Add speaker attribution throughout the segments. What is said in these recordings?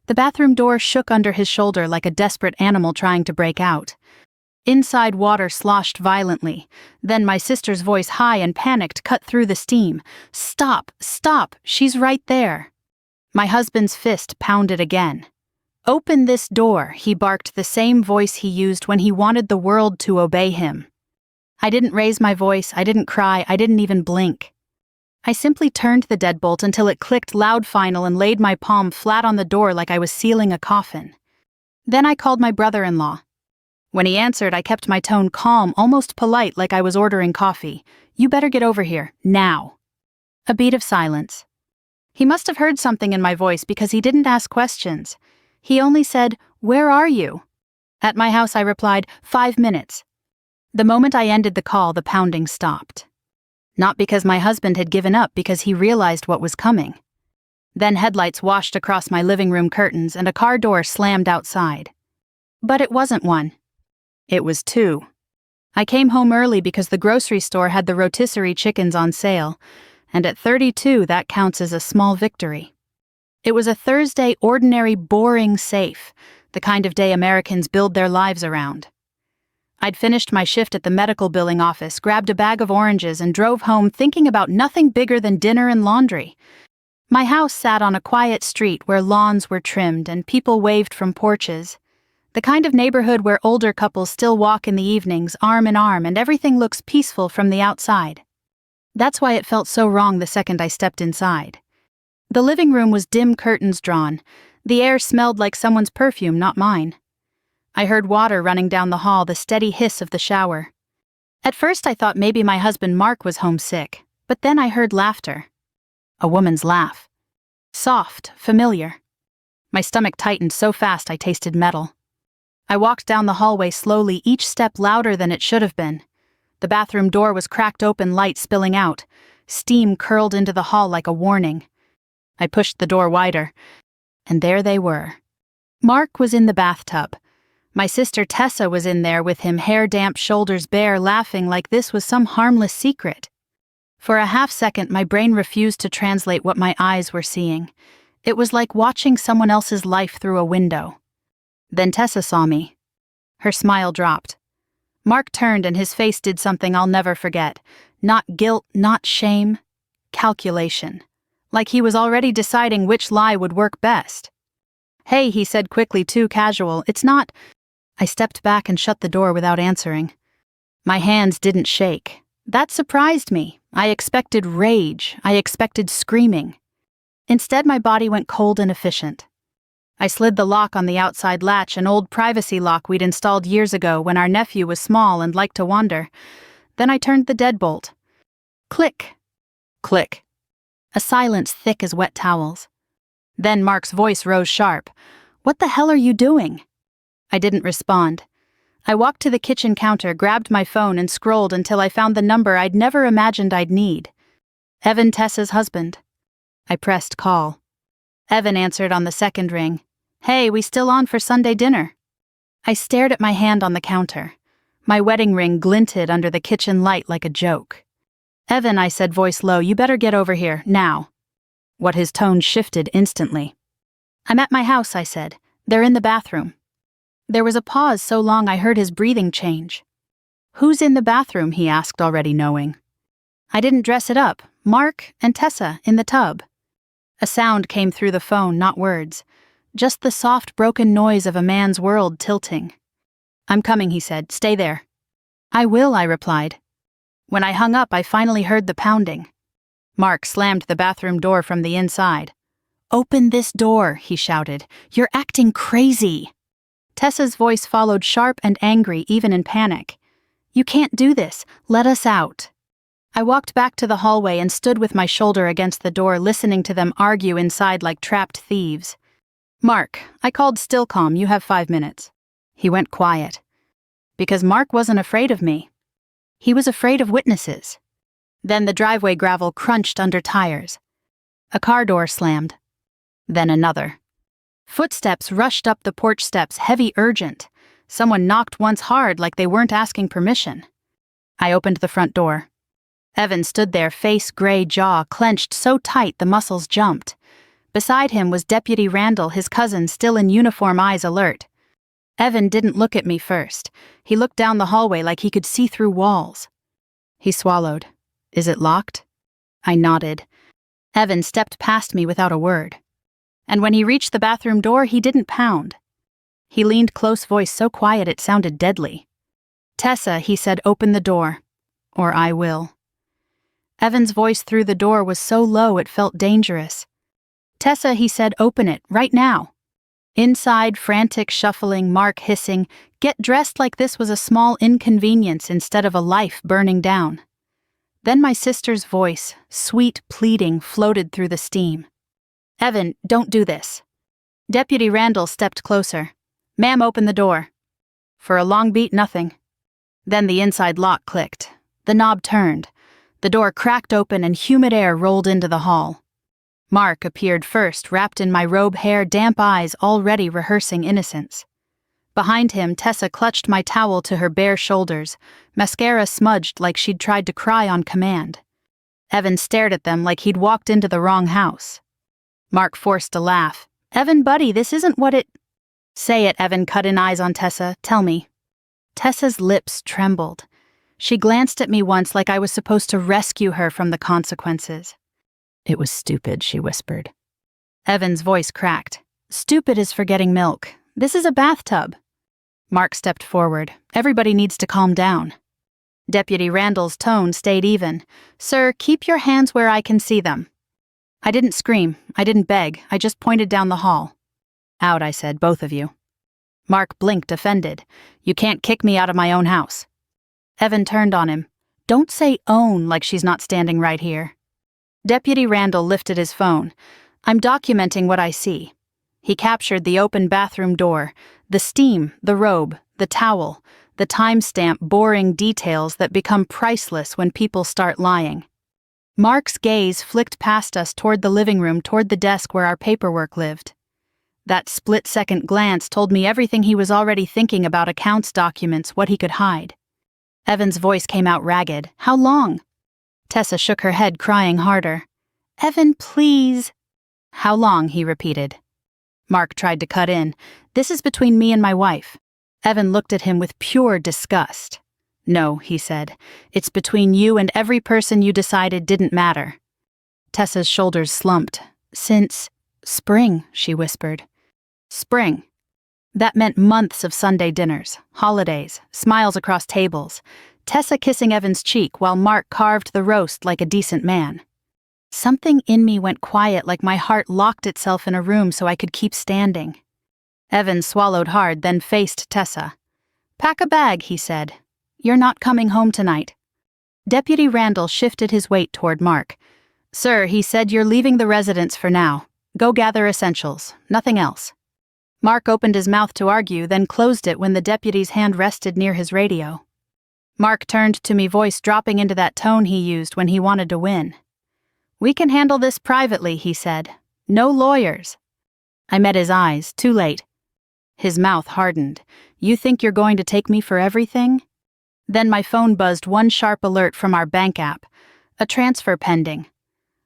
Speaker 1: The bathroom door shook under his shoulder like a desperate animal trying to break out. Inside, water sloshed violently. Then my sister's voice, high and panicked, cut through the steam. "Stop! Stop! She's right there!" My husband's fist pounded again. "Open this door," he barked, the same voice he used when he wanted the world to obey him. I didn't raise my voice, I didn't cry, I didn't even blink. I simply turned the deadbolt until it clicked loud final and laid my palm flat on the door like I was sealing a coffin. Then I called my brother-in-law. When he answered, I kept my tone calm, almost polite, like I was ordering coffee. "You better get over here, now." A beat of silence. He must have heard something in my voice because he didn't ask questions. He only said, "Where are you?" At my house, I replied, "5 minutes." The moment I ended the call, the pounding stopped. Not because my husband had given up, because he realized what was coming. Then headlights washed across my living room curtains and a car door slammed outside. But it wasn't one. It was two. I came home early because the grocery store had the rotisserie chickens on sale, and at 32 that counts as a small victory. It was a Thursday, ordinary, boring safe, the kind of day Americans build their lives around. I'd finished my shift at the medical billing office, grabbed a bag of oranges, and drove home thinking about nothing bigger than dinner and laundry. My house sat on a quiet street where lawns were trimmed and people waved from porches. The kind of neighborhood where older couples still walk in the evenings, arm in arm, and everything looks peaceful from the outside. That's why it felt so wrong the second I stepped inside. The living room was dim curtains drawn. The air smelled like someone's perfume, not mine. I heard water running down the hall, the steady hiss of the shower. At first I thought maybe my husband Mark was homesick, but then I heard laughter. A woman's laugh. Soft, familiar. My stomach tightened so fast I tasted metal. I walked down the hallway slowly, each step louder than it should have been. The bathroom door was cracked open, light spilling out. Steam curled into the hall like a warning. I pushed the door wider, and there they were. Mark was in the bathtub. My sister Tessa was in there with him, hair damp, shoulders bare, laughing like this was some harmless secret. For a half-second, my brain refused to translate what my eyes were seeing. It was like watching someone else's life through a window. Then Tessa saw me. Her smile dropped. Mark turned and his face did something I'll never forget. Not guilt, not shame. Calculation. Like he was already deciding which lie would work best. "Hey," he said quickly, too casual, "it's not—" I stepped back and shut the door without answering. My hands didn't shake. That surprised me. I expected rage. I expected screaming. Instead, my body went cold and efficient. I slid the lock on the outside latch, an old privacy lock we'd installed years ago when our nephew was small and liked to wander. Then I turned the deadbolt. Click. Click. A silence thick as wet towels. Then Mark's voice rose sharp. "What the hell are you doing?" I didn't respond. I walked to the kitchen counter, grabbed my phone, and scrolled until I found the number I'd never imagined I'd need. Evan, Tessa's husband. I pressed call. Evan answered on the second ring. "Hey, we still on for Sunday dinner?" I stared at my hand on the counter. My wedding ring glinted under the kitchen light like a joke. "Evan," I said, voice low, "you better get over here, now." What his tone shifted instantly. "I'm at my house," I said. "They're in the bathroom." There was a pause so long I heard his breathing change. "Who's in the bathroom?" he asked, already knowing. I didn't dress it up. Mark and Tessa in the tub. A sound came through the phone, not words. Just the soft, broken noise of a man's world tilting. "I'm coming," he said. "Stay there." "I will," I replied. When I hung up, I finally heard the pounding. Mark slammed the bathroom door from the inside. "Open this door," he shouted. "You're acting crazy." Tessa's voice followed, sharp and angry, even in panic. "You can't do this. Let us out." I walked back to the hallway and stood with my shoulder against the door, listening to them argue inside like trapped thieves. "Mark," I called, still calm, "you have 5 minutes." He went quiet. Because Mark wasn't afraid of me. He was afraid of witnesses. Then the driveway gravel crunched under tires. A car door slammed. Then another. Footsteps rushed up the porch steps, heavy, urgent. Someone knocked once hard, like they weren't asking permission. I opened the front door. Evan stood there, face gray, jaw clenched so tight the muscles jumped. Beside him was Deputy Randall, his cousin, still in uniform, eyes alert. Evan didn't look at me first. He looked down the hallway like he could see through walls. He swallowed. "Is it locked?" I nodded. Evan stepped past me without a word. And when he reached the bathroom door, he didn't pound. He leaned close, voice so quiet it sounded deadly. "Tessa," he said, "open the door. Or I will." Evan's voice through the door was so low it felt dangerous. "Tessa," he said, "open it, right now." Inside, frantic shuffling, Mark hissing, "Get dressed like this was a small inconvenience instead of a life burning down." Then my sister's voice, sweet, pleading, floated through the steam. "Evan, don't do this." Deputy Randall stepped closer. "Ma'am, open the door." For a long beat, nothing. Then the inside lock clicked. The knob turned. The door cracked open and humid air rolled into the hall. Mark appeared first, wrapped in my robe, hair, damp eyes, already rehearsing innocence. Behind him, Tessa clutched my towel to her bare shoulders, mascara smudged like she'd tried to cry on command. Evan stared at them like he'd walked into the wrong house. Mark forced a laugh. "Evan, buddy, this isn't what it—" "Say it," Evan cut in, eyes on Tessa. "Tell me." Tessa's lips trembled. She glanced at me once like I was supposed to rescue her from the consequences. "It was stupid," she whispered. Evan's voice cracked. "Stupid is forgetting milk. This is a bathtub." Mark stepped forward. "Everybody needs to calm down." Deputy Randall's tone stayed even. "Sir, keep your hands where I can see them." I didn't scream. I didn't beg. I just pointed down the hall. "Out," I said, "both of you." Mark blinked, offended. "You can't kick me out of my own house." Evan turned on him. "Don't say own like she's not standing right here." Deputy Randall lifted his phone. "I'm documenting what I see." He captured the open bathroom door, the steam, the robe, the towel, the timestamp, boring details that become priceless when people start lying. Mark's gaze flicked past us toward the living room, toward the desk where our paperwork lived. That split-second glance told me everything he was already thinking about: accounts, documents, what he could hide. Evan's voice came out ragged. "How long?" Tessa shook her head, crying harder. "Evan, please." "How long?" he repeated. Mark tried to cut in. "This is between me and my wife." Evan looked at him with pure disgust. "No," he said. "It's between you and every person you decided didn't matter." Tessa's shoulders slumped. "Since spring," she whispered. Spring. That meant months of Sunday dinners, holidays, smiles across tables, Tessa kissing Evan's cheek while Mark carved the roast like a decent man. Something in me went quiet, like my heart locked itself in a room so I could keep standing. Evan swallowed hard, then faced Tessa. "Pack a bag," he said. "You're not coming home tonight." Deputy Randall shifted his weight toward Mark. "Sir," he said, "you're leaving the residence for now. Go gather essentials, nothing else." Mark opened his mouth to argue, then closed it when the deputy's hand rested near his radio. Mark turned to me, voice dropping into that tone he used when he wanted to win. "We can handle this privately," he said. "No lawyers." I met his eyes, too late. His mouth hardened. "You think you're going to take me for everything?" Then my phone buzzed, one sharp alert from our bank app. A transfer pending.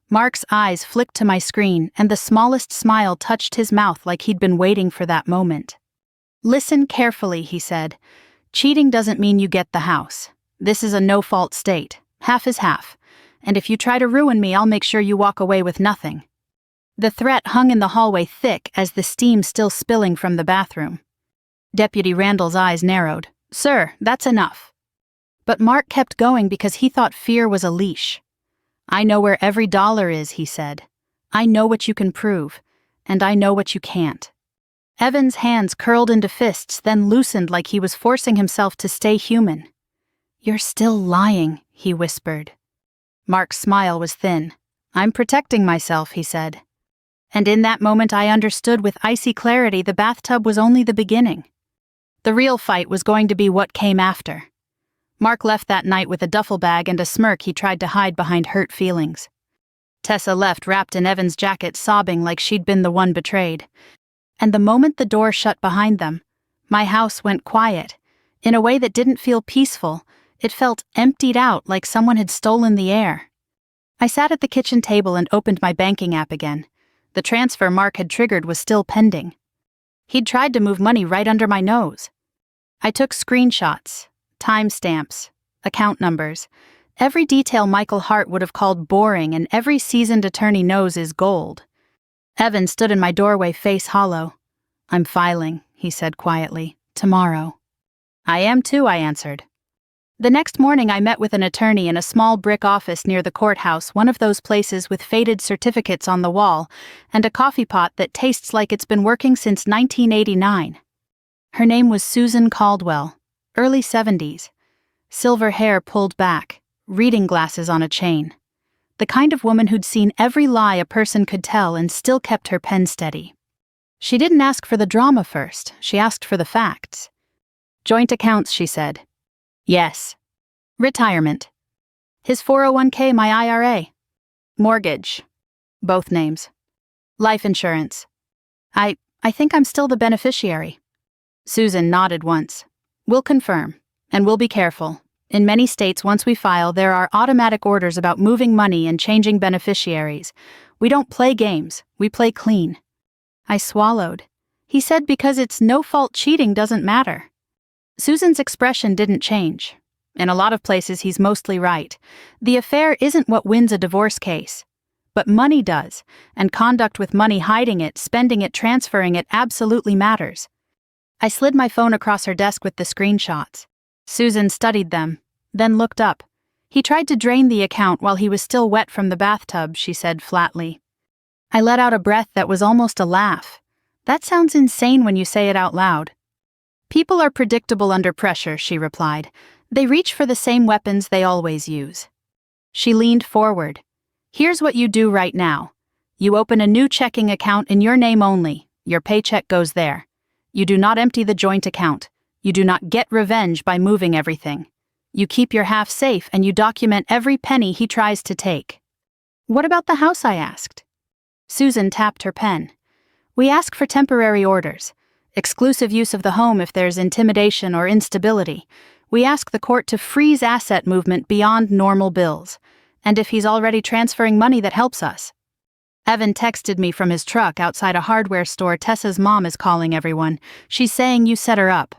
Speaker 1: Mark's eyes flicked to my screen, and the smallest smile touched his mouth like he'd been waiting for that moment. "Listen carefully," he said. "Cheating doesn't mean you get the house. This is a no-fault state. Half is half. And if you try to ruin me, I'll make sure you walk away with nothing." The threat hung in the hallway thick as the steam still spilling from the bathroom. Deputy Randall's eyes narrowed. "Sir, that's enough." But Mark kept going because he thought fear was a leash. "I know where every dollar is," he said. "I know what you can prove, and I know what you can't." Evan's hands curled into fists, then loosened like he was forcing himself to stay human. "You're still lying," he whispered. Mark's smile was thin. "I'm protecting myself," he said. And in that moment I understood with icy clarity the bathtub was only the beginning. The real fight was going to be what came after. Mark left that night with a duffel bag and a smirk he tried to hide behind hurt feelings. Tessa left wrapped in Evan's jacket, sobbing like she'd been the one betrayed. And the moment the door shut behind them, my house went quiet. In a way that didn't feel peaceful, it felt emptied out, like someone had stolen the air. I sat at the kitchen table and opened my banking app again. The transfer Mark had triggered was still pending. He'd tried to move money right under my nose. I took screenshots, timestamps, account numbers, every detail Michael Hart would have called boring and every seasoned attorney knows is gold. Evan stood in my doorway, face hollow. "I'm filing," he said quietly. "Tomorrow." "I am too," I answered. The next morning I met with an attorney in a small brick office near the courthouse, one of those places with faded certificates on the wall and a coffee pot that tastes like it's been working since 1989. Her name was Susan Caldwell, early 70s. Silver hair pulled back, reading glasses on a chain. The kind of woman who'd seen every lie a person could tell and still kept her pen steady. She didn't ask for the drama first, she asked for the facts. "Joint accounts," she said. "Yes." "Retirement." "His 401k, my IRA." "Mortgage." "Both names." "Life insurance." I think I'm still the beneficiary." Susan nodded once. "We'll confirm, and we'll be careful. In many states, once we file, there are automatic orders about moving money and changing beneficiaries. We don't play games, we play clean." I swallowed. He said because it's no-fault cheating doesn't matter. Susan's expression didn't change. In a lot of places, he's mostly right. The affair isn't what wins a divorce case. But money does, and conduct with money, hiding it, spending it, transferring it, absolutely matters. I slid my phone across her desk with the screenshots. Susan studied them, then looked up. "He tried to drain the account while he was still wet from the bathtub," she said flatly. I let out a breath that was almost a laugh. "That sounds insane when you say it out loud." "People are predictable under pressure," she replied. "They reach for the same weapons they always use." She leaned forward. "Here's what you do right now. You open a new checking account in your name only. Your paycheck goes there. You do not empty the joint account. You do not get revenge by moving everything. You keep your half safe and you document every penny he tries to take." "What about the house?" I asked. Susan tapped her pen. "We ask for temporary orders. Exclusive use of the home if there's intimidation or instability. We ask the court to freeze asset movement beyond normal bills. And if he's already transferring money, that helps us." Evan texted me from his truck outside a hardware store. "Tessa's mom is calling everyone. She's saying you set her up."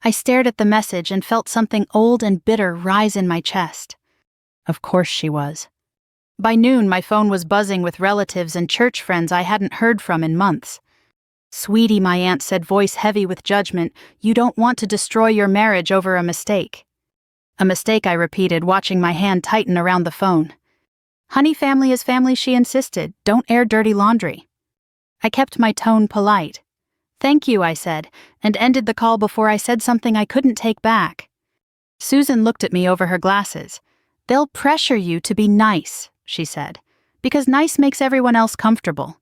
Speaker 1: I stared at the message and felt something old and bitter rise in my chest. Of course she was. By noon, my phone was buzzing with relatives and church friends I hadn't heard from in months. "Sweetie," my aunt said, voice heavy with judgment, "you don't want to destroy your marriage over a mistake." "A mistake," I repeated, watching my hand tighten around the phone. "Honey, family is family," she insisted. "Don't air dirty laundry." I kept my tone polite. "Thank you," I said, and ended the call before I said something I couldn't take back. Susan looked at me over her glasses. "They'll pressure you to be nice," she said, "because nice makes everyone else comfortable.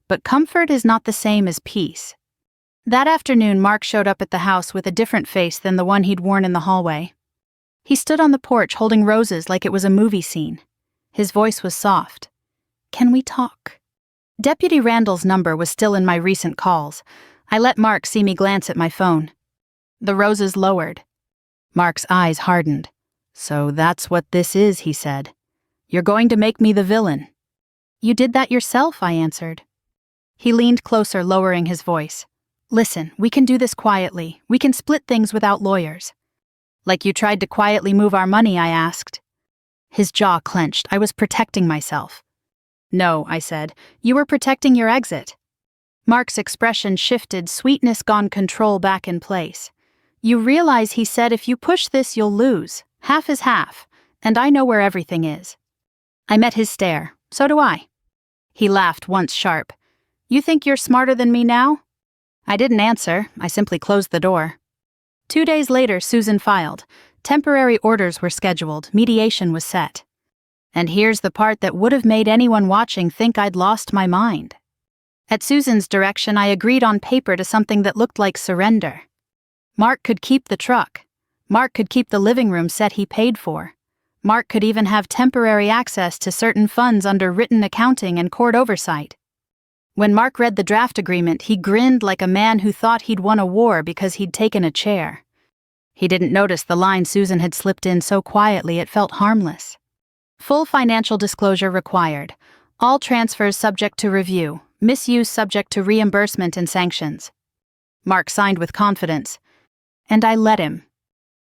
Speaker 1: But comfort is not the same as peace." That afternoon, Mark showed up at the house with a different face than the one he'd worn in the hallway. He stood on the porch holding roses like it was a movie scene. His voice was soft. "Can we talk?" Deputy Randall's number was still in my recent calls. I let Mark see me glance at my phone. The roses lowered. Mark's eyes hardened. "So that's what this is," he said. "You're going to make me the villain." "You did that yourself," I answered. He leaned closer, lowering his voice. "Listen, we can do this quietly. We can split things without lawyers." "Like you tried to quietly move our money?" I asked. His jaw clenched. I was protecting myself. "No," I said. "You were protecting your exit." Mark's expression shifted, sweetness gone, control back in place. "You realize," he said, "if you push this, you'll lose. Half is half, and I know where everything is." I met his stare. "So do I." He laughed once sharp. "You think you're smarter than me now?" I didn't answer. I simply closed the door. 2 days later, Susan filed. Temporary orders were scheduled. Mediation was set. And here's the part that would have made anyone watching think I'd lost my mind. At Susan's direction, I agreed on paper to something that looked like surrender. Mark could keep the truck. Mark could keep the living room set he paid for. Mark could even have temporary access to certain funds under written accounting and court oversight. When Mark read the draft agreement, he grinned like a man who thought he'd won a war because he'd taken a chair. He didn't notice the line Susan had slipped in so quietly it felt harmless. Full financial disclosure required. All transfers subject to review. misuse subject to reimbursement and sanctions. Mark signed with confidence. And I let him.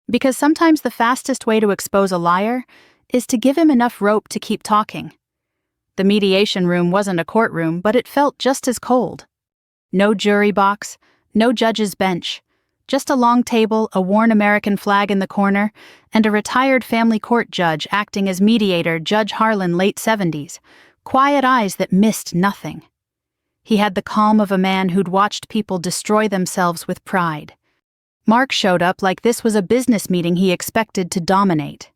Speaker 1: Because sometimes the fastest way to expose a liar is to give him enough rope to keep talking. The mediation room wasn't a courtroom, but it felt just as cold. No jury box, no judge's bench, just a long table, a worn American flag in the corner, and a retired family court judge acting as mediator, Judge Harlan, late 70s, quiet eyes that missed nothing. He had the calm of a man who'd watched people destroy themselves with pride. Mark showed up like this was a business meeting he expected to dominate.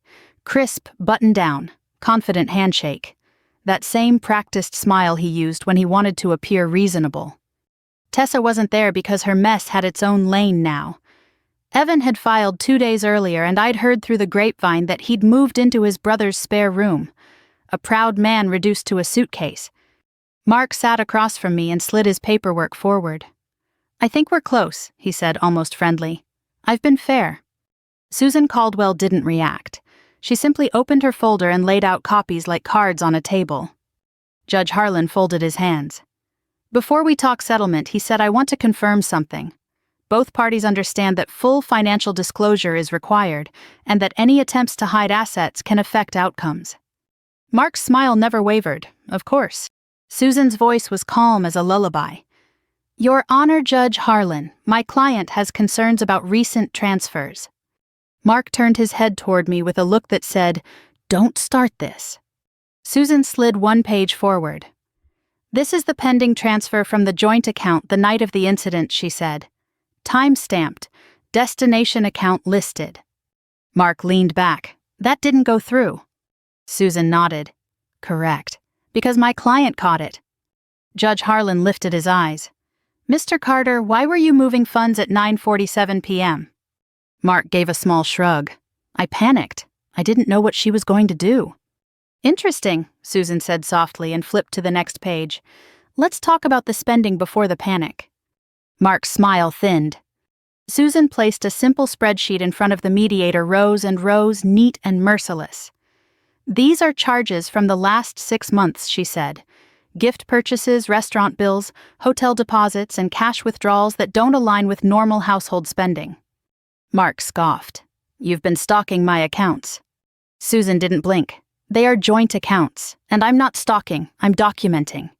Speaker 1: Crisp, button down, confident handshake. That same practiced smile he used when he wanted to appear reasonable. Tessa wasn't there because her mess had its own lane now. Evan had filed 2 days earlier, and I'd heard through the grapevine that he'd moved into his brother's spare room. A proud man reduced to a suitcase. Mark sat across from me and slid his paperwork forward. "I think we're close," he said, almost friendly. "I've been fair." Susan Caldwell didn't react. She simply opened her folder and laid out copies like cards on a table. Judge Harlan folded his hands. "Before we talk settlement," he said, "I want to confirm something. Both parties understand that full financial disclosure is required, and that any attempts to hide assets can affect outcomes." Mark's smile never wavered, of course. Susan's voice was calm as a lullaby. "Your Honor, Judge Harlan, my client has concerns about recent transfers." Mark turned his head toward me with a look that said, "Don't start this." Susan slid one page forward. "This is the pending transfer from the joint account the night of the incident," she said. "Time-stamped, destination account listed." Mark leaned back. "That didn't go through." Susan nodded. "Correct. Because my client caught it." Judge Harlan lifted his eyes. "Mr. Carter, why were you moving funds at 9:47 p.m.? Mark gave a small shrug. "I panicked. I didn't know what she was going to do." "Interesting," Susan said softly and flipped to the next page. "Let's talk about the spending before the panic." Mark's smile thinned. Susan placed a simple spreadsheet in front of the mediator, rows and rows, neat and merciless. "These are charges from the last 6 months," she said. "Gift purchases, restaurant bills, hotel deposits, and cash withdrawals that don't align with normal household spending." Mark scoffed. "You've been stalking my accounts." Susan didn't blink. "They are joint accounts, and I'm not stalking, I'm documenting."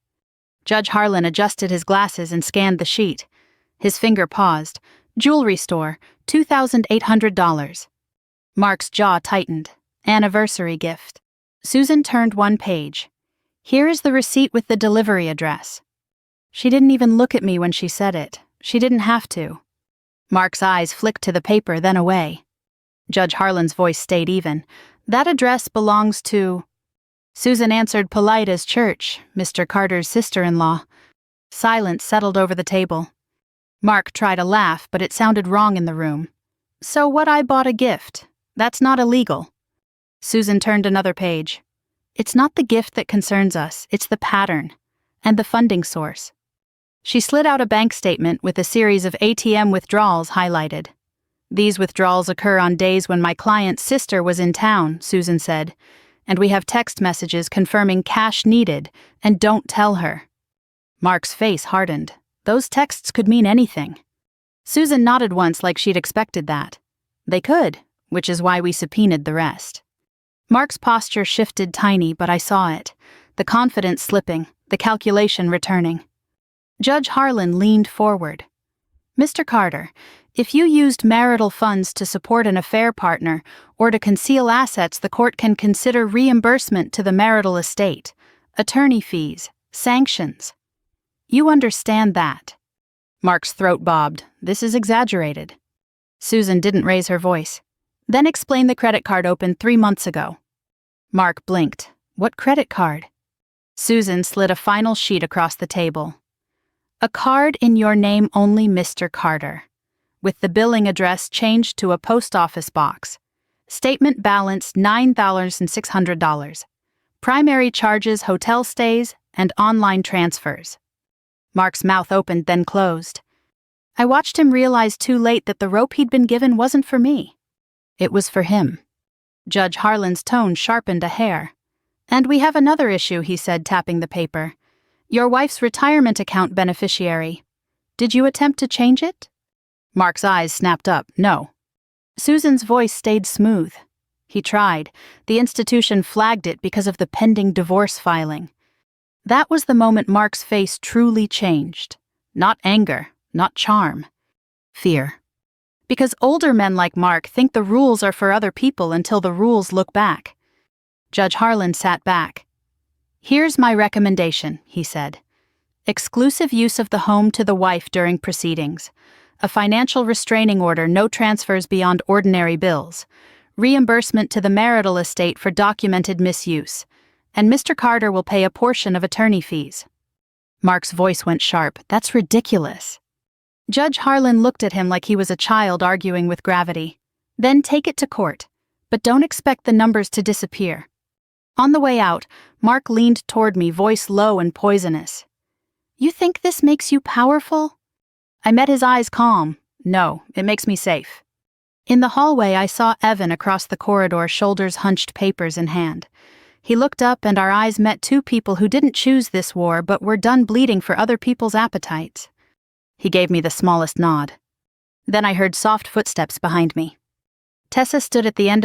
Speaker 1: Judge Harlan adjusted his glasses and scanned the sheet. His finger paused. "Jewelry store, $2,800. Mark's jaw tightened. "Anniversary gift." Susan turned one page. "Here is the receipt with the delivery address." She didn't even look at me when she said it. She didn't have to. Mark's eyes flicked to the paper, then away. Judge Harlan's voice stayed even. "That address belongs to—" Susan answered, polite as church, "Mr. Carter's sister-in-law." Silence settled over the table. Mark tried a laugh, but it sounded wrong in the room. "So what, I bought a gift? That's not illegal." Susan turned another page. "It's not the gift that concerns us, it's the pattern. And the funding source." She slid out a bank statement with a series of ATM withdrawals highlighted. "These withdrawals occur on days when my client's sister was in town," Susan said, "and we have text messages confirming cash needed, and don't tell her." Mark's face hardened. Those texts could mean anything. Susan nodded once like she'd expected that. "They could, which is why we subpoenaed the rest." Mark's posture shifted tiny, but I saw it. The confidence slipping, the calculation returning. Judge Harlan leaned forward. "Mr. Carter, if you used marital funds to support an affair partner or to conceal assets, the court can consider reimbursement to the marital estate, attorney fees, sanctions. You understand that?" Mark's throat bobbed. "This is exaggerated." Susan didn't raise her voice. "Then explain the credit card opened 3 months ago." Mark blinked. "What credit card?" Susan slid a final sheet across the table. "A card in your name only, Mr. Carter, with the billing address changed to a post office box. Statement balance $9,600. Primary charges hotel stays and online transfers." Mark's mouth opened, then closed. I watched him realize too late that the rope he'd been given wasn't for me. It was for him. Judge Harlan's tone sharpened a hair. "And we have another issue," he said, tapping the paper. Your wife's retirement account beneficiary. Did you attempt to change it? Mark's eyes snapped up. No. Susan's voice stayed smooth. He tried. The institution flagged it because of the pending divorce filing. That was the moment Mark's face truly changed. Not anger, not charm. Fear. Because older men like Mark think the rules are for other people until the rules look back. Judge Harlan sat back. Here's my recommendation, he said. Exclusive use of the home to the wife during proceedings. A financial restraining order, no transfers beyond ordinary bills. Reimbursement to the marital estate for documented misuse. And Mr. Carter will pay a portion of attorney fees. Mark's voice went sharp. That's ridiculous. Judge Harlan looked at him like he was a child arguing with gravity. Then take it to court. But don't expect the numbers to disappear. On the way out, Mark leaned toward me, voice low and poisonous. You think this makes you powerful? I met his eyes calm. No, it makes me safe. In the hallway, I saw Evan across the corridor, shoulders hunched, papers in hand. He looked up and our eyes met, two people who didn't choose this war but were done bleeding for other people's appetites. He gave me the smallest nod. Then I heard soft footsteps behind me. Tessa stood at the end of